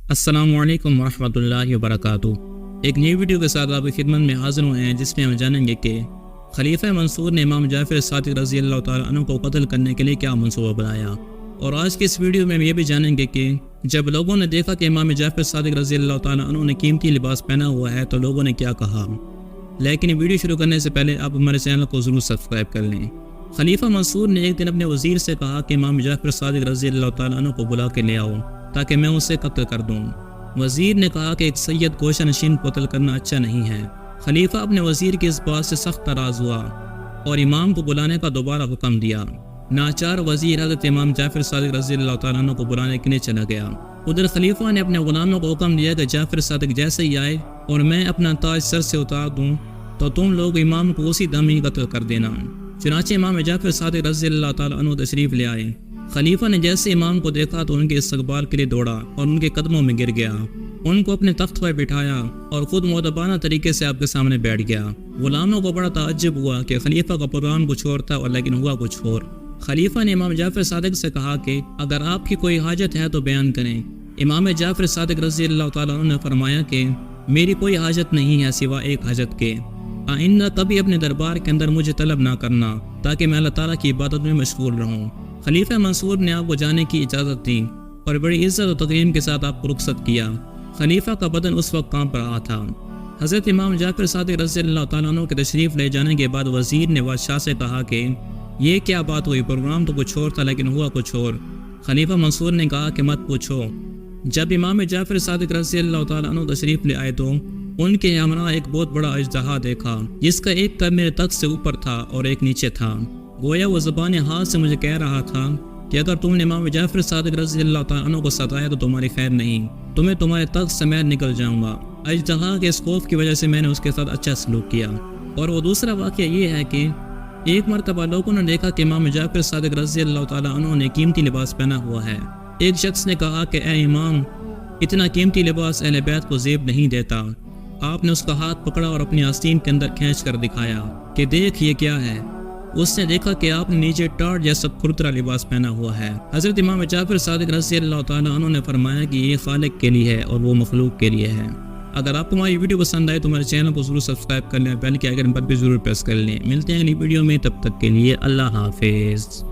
السلام علیکم ورحمۃ اللہ وبرکاتہ۔ ایک نئی ویڈیو کے ساتھ آپ کی خدمت میں حاضر ہوئے ہیں، جس میں ہم جانیں گے کہ خلیفہ منصور نے امام جعفر صادق رضی اللہ تعالیٰ عنہ کو قتل کرنے کے لیے کیا منصوبہ بنایا، اور آج کی اس ویڈیو میں ہم یہ بھی جانیں گے کہ جب لوگوں نے دیکھا کہ امام جعفر صادق رضی اللہ تعالیٰ عنہ نے قیمتی لباس پہنا ہوا ہے تو لوگوں نے کیا کہا۔ لیکن ویڈیو شروع کرنے سے پہلے آپ ہمارے چینل کو ضرور سبسکرائب کر لیں۔ خلیفہ منصور نے ایک دن اپنے وزیر سے کہا کہ امام جعفر صادق رضی اللہ تعالیٰ عنہ کو بلا کے لے آؤ تاکہ میں اسے قتل کر دوں۔ وزیر نے کہا کہ ایک سید گوشہ نشین قتل کرنا اچھا نہیں ہے۔ خلیفہ اپنے وزیر کی اس بات سے سخت ناراض ہوا اور امام کو بلانے کا دوبارہ حکم دیا۔ ناچار وزیر حضرت امام جعفر صادق رضی اللہ تعالیٰ عنہ کو بلانے کے لیے چلا گیا۔ ادھر خلیفہ نے اپنے غلاموں کو حکم دیا کہ جعفر صادق جیسے ہی آئے اور میں اپنا تاج سر سے اتار دوں تو تم لوگ امام کو اسی دم ہی قتل کر دینا۔ چنانچہ امام جعفر صادق رضی اللہ تعالیٰ عنہ تشریف لے آئے۔ خلیفہ نے جیسے امام کو دیکھا تو ان کے استقبال کے لیے دوڑا اور ان کے قدموں میں گر گیا، ان کو اپنے تخت پر بٹھایا اور خود مؤدبانہ طریقے سے آپ کے سامنے بیٹھ گیا۔ غلاموں کو بڑا تعجب ہوا کہ خلیفہ کا پروگرام کچھ اور تھا اور لیکن ہوا کچھ اور۔ خلیفہ نے امام جعفر صادق سے کہا کہ اگر آپ کی کوئی حاجت ہے تو بیان کریں۔ امام جعفر صادق رضی اللہ تعالیٰ عنہ نے فرمایا کہ میری کوئی حاجت نہیں ہے سوا ایک حاجت کے، آئندہ کبھی اپنے دربار کے اندر مجھے طلب نہ کرنا تاکہ میں اللہ تعالیٰ کی عبادت میں مشغول رہوں۔ خلیفہ منصور نے آپ کو جانے کی اجازت دی اور بڑی عزت و تکریم کے ساتھ آپ کو رخصت کیا۔ خلیفہ کا بدن اس وقت کانپ رہا تھا۔ حضرت امام جعفر صادق رضی اللہ تعالیٰ عنہ کے تشریف لے جانے کے بعد وزیر نے بادشاہ سے کہا کہ یہ کیا بات ہوئی، پروگرام تو کچھ اور تھا لیکن ہوا کچھ اور۔ خلیفہ منصور نے کہا کہ مت پوچھو۔ جب امام جعفر صادق رضی اللہ تعالیٰ عنہ تشریف لے آئے تو ان کے ہمراہ ایک بہت بڑا اژدہا دیکھا، جس کا ایک پر میرے تخت سے اوپر تھا اور ایک نیچے تھا۔ گویا وہ زبان حال سے مجھے کہہ رہا تھا کہ اگر تم نے امام جعفر صادق رضی اللہ تعالیٰ عنہ کو ستایا تو تمہاری خیر نہیں، تمہیں تمہارے تخت سے میں نکل جاؤں گا۔ اژدہا کے اس خوف کی وجہ سے میں نے اس کے ساتھ اچھا سلوک کیا۔ اور وہ دوسرا واقعہ یہ ہے کہ ایک مرتبہ لوگوں نے دیکھا کہ امام جعفر صادق رضی اللہ تعالیٰ عنہ نے قیمتی لباس پہنا ہوا ہے۔ ایک شخص نے کہا کہ اے امام، اتنا قیمتی لباس اہل بیت کو زیب نہیں دیتا۔ آپ نے اس کا ہاتھ پکڑا اور اپنی آستین کے اندر کھینچ کر دکھایا کہ دیکھ یہ کیا ہے۔ اس نے دیکھا کہ آپ نے نیچے ٹاٹ جیسا کھرترا لباس پہنا ہوا ہے۔ حضرت امام جعفر صادق رضی اللہ تعالیٰ عنہ نے فرمایا کہ یہ خالق کے لیے ہے اور وہ مخلوق کے لیے ہے۔ اگر آپ کو ہماری ویڈیو پسند آئے تو ہمارے چینل کو ضرور سبسکرائب کر لیں، بیل کے آئیکن پر بھی ضرور پریس کر لیں۔ ملتے ہیں اگلی ویڈیو میں، تب تک کے لیے اللہ حافظ۔